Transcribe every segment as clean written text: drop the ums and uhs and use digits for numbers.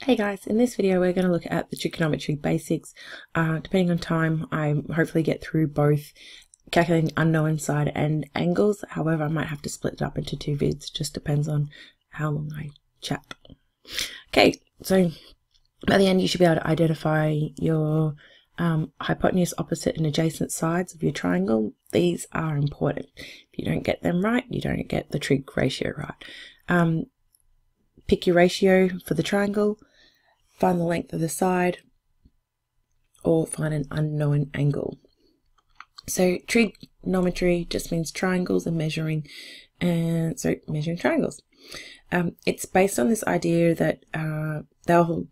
Hey guys, in this video we're going to look at the trigonometry basics. Depending on time, I hopefully get through both calculating unknown side and angles. However, I might have to split it up into two vids, just depends on how long I chat. Okay, so by the end you should be able to identify your hypotenuse, opposite and adjacent sides of your triangle. These are important. If you don't get them right, you don't get the trig ratio right. Pick your ratio for the triangle, find the length of the side, or find an unknown angle. So trigonometry just means triangles and measuring, and so measuring triangles. It's based on this idea that they'll,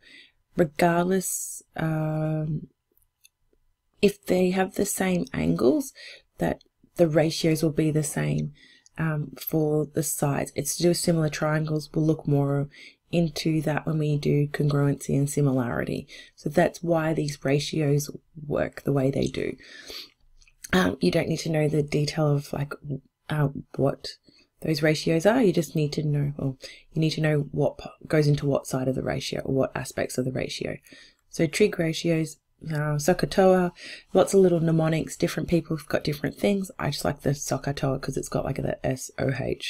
regardless if they have the same angles, that the ratios will be the same for the sides. It's to do with similar triangles. We'll look more into that when we do congruency and similarity. So that's why these ratios work the way they do. You don't need to know the detail of like what those ratios are. You just need to know, well, you need to know what goes into what side of the ratio, or what aspects of the ratio. So trig ratios, SOHCAHTOA, lots of little mnemonics. Different people have got different things. I just like the SOHCAHTOA because it's got like the SOHCAHTOA.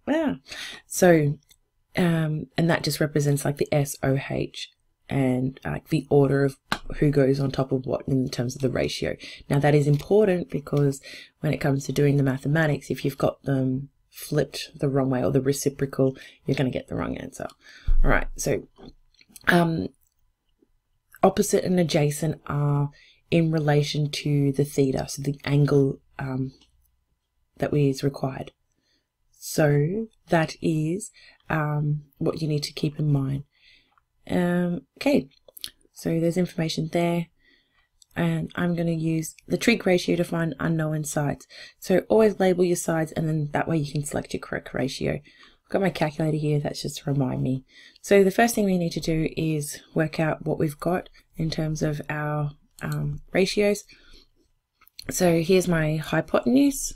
Yeah. So, and that just represents like the SOH and like the order of who goes on top of what in terms of the ratio. Now that is important because when it comes to doing the mathematics, if you've got them flipped the wrong way or the reciprocal, you're going to get the wrong answer. All right, so opposite and adjacent are in relation to the theta, so the angle that is required. So that is what you need to keep in mind. Okay, so there's information there, and I'm going to use the trig ratio to find unknown sides. So always label your sides, and then that way you can select your correct ratio. I've got my calculator here, that's just to remind me. So the first thing we need to do is work out what we've got in terms of our ratios. So here's my hypotenuse,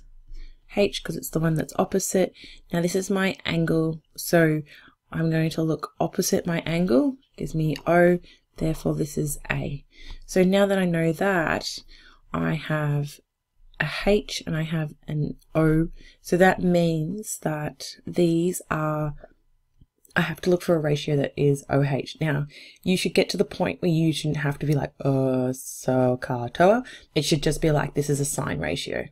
H, because it's the one that's opposite. Now this is my angle, so I'm going to look opposite my angle, gives me O, therefore this is A. So now that I know that, I have a H and I have an O, so that means that these are, I have to look for a ratio that is OH. Now, you should get to the point where you shouldn't have to be like, SOHCAHTOA. It should just be like, this is a sine ratio,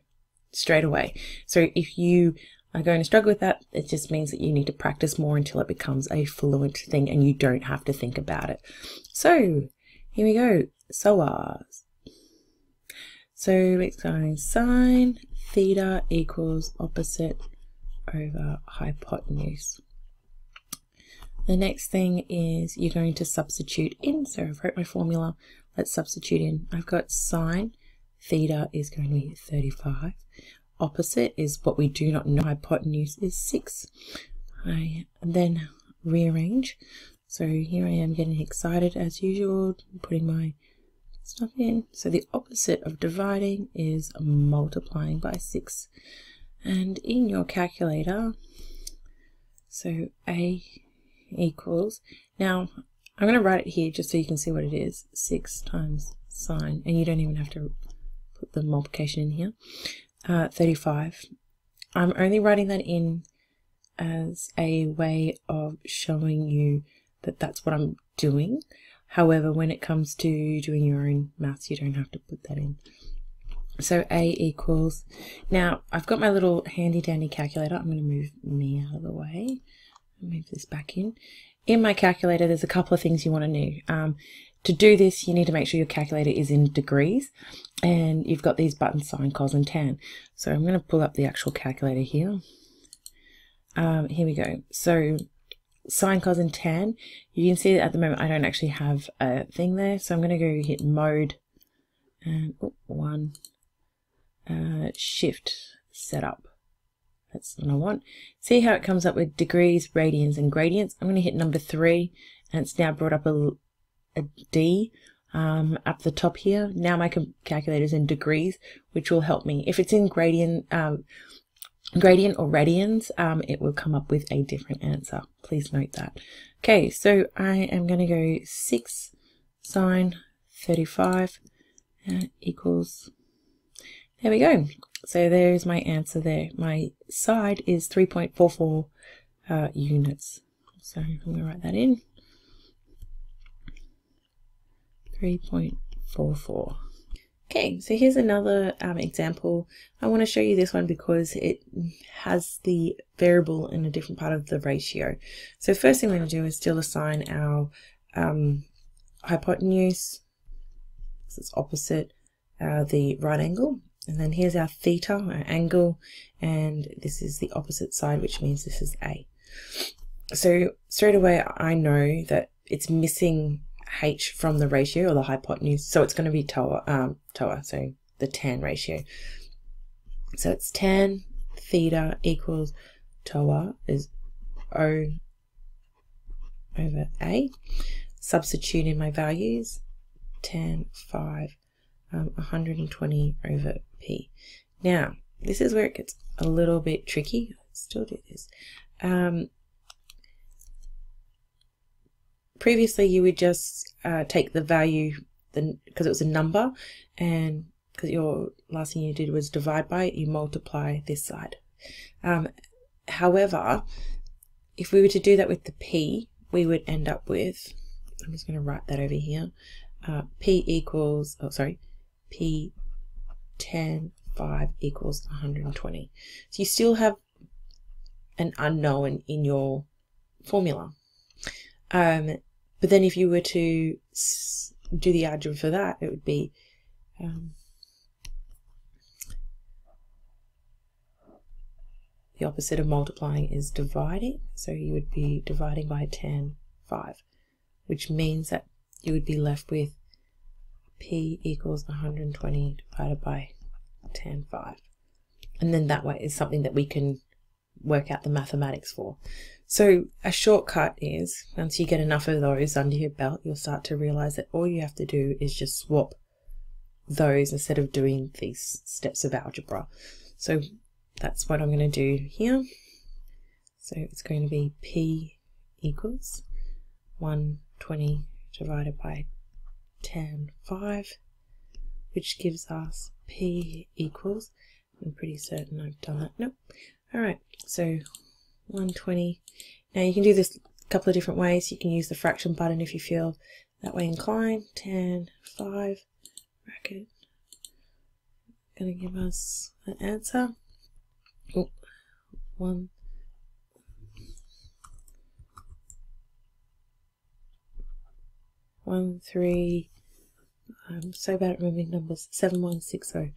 straight away. So if you are going to struggle with that, it just means that you need to practice more until it becomes a fluent thing and you don't have to think about it. So here we go, SOHs. So it's going sine theta equals opposite over hypotenuse. The next thing is you're going to substitute in. So I've wrote my formula, let's substitute in. I've got sine theta is going to be 35. Opposite is what we do not know, hypotenuse is 6. I then rearrange. So here I am getting excited as usual, putting my stuff in. So the opposite of dividing is multiplying by 6. And in your calculator, so A equals, now I'm going to write it here just so you can see what it is, 6 times sine, and you don't even have to put the multiplication in here, 35. I'm only writing that in as a way of showing you that that's what I'm doing. However, when it comes to doing your own maths, you don't have to put that in. So A equals, now I've got my little handy dandy calculator. I'm going to move me out of the way. Move this back in. In my calculator, there's a couple of things you want to know. To do this, you need to make sure your calculator is in degrees, and you've got these buttons, sine, cos, and tan. So I'm going to pull up the actual calculator here. Here we go. So sine, cos, and tan, you can see that at the moment I don't actually have a thing there, so I'm going to go hit mode and shift setup. That's what I want. See how it comes up with degrees, radians, and gradients. I'm going to hit number 3, and it's now brought up a D up the top here. Now my calculator's in degrees, which will help me. If it's in gradient, gradient or radians, it will come up with a different answer. Please note that. Okay, so I am going to go 6 sine 35 equals, there we go. So there's my answer there. My side is 3.44 units. So I'm going to write that in. 3.44. Okay, so here's another example. I want to show you this one because it has the variable in a different part of the ratio. So first thing we're going to do is still assign our hypotenuse. This is opposite the right angle. And then here's our theta, our angle, and this is the opposite side, which means this is A. So straight away I know that it's missing h from the ratio or the hypotenuse, so it's going to be TOA, so the tan ratio. So it's tan theta equals TOA is O over A. Substitute in my values, tan 5, 120 over P. Now, this is where it gets a little bit tricky. Let's still do this. Previously, you would just take the value, because it was a number, and because your last thing you did was divide by it, you multiply this side. However, if we were to do that with the P, we would end up with, I'm just going to write that over here, P equals, P tan 5 equals 120. So you still have an unknown in your formula. But then if you were to do the algebra for that, it would be the opposite of multiplying is dividing. So you would be dividing by tan 5, which means that you would be left with P equals 120 divided by tan 5. And then that way is something that we can work out the mathematics for. So a shortcut is, once you get enough of those under your belt, you'll start to realize that all you have to do is just swap those instead of doing these steps of algebra. So that's what I'm going to do here. So it's going to be P equals 120 divided by tan 5, which gives us P equals, I'm pretty certain I've done that. Nope. All right, so 120. Now you can do this a couple of different ways. You can use the fraction button if you feel that way inclined. Tan 5 bracket going to give us an answer. Oh, 1. One, 3. I'm so bad at remembering numbers. 7160.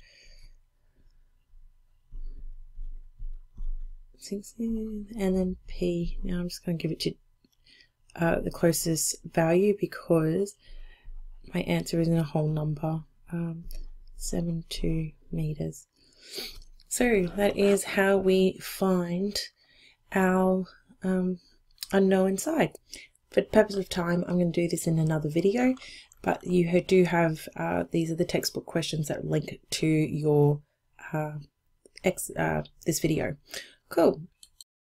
16, and then P. Now I'm just going to give it to the closest value because my answer is in a whole number, 72 meters. So that is how we find our unknown side. For the purpose of time, I'm going to do this in another video, but you do have, these are the textbook questions that link to your this video. Cool.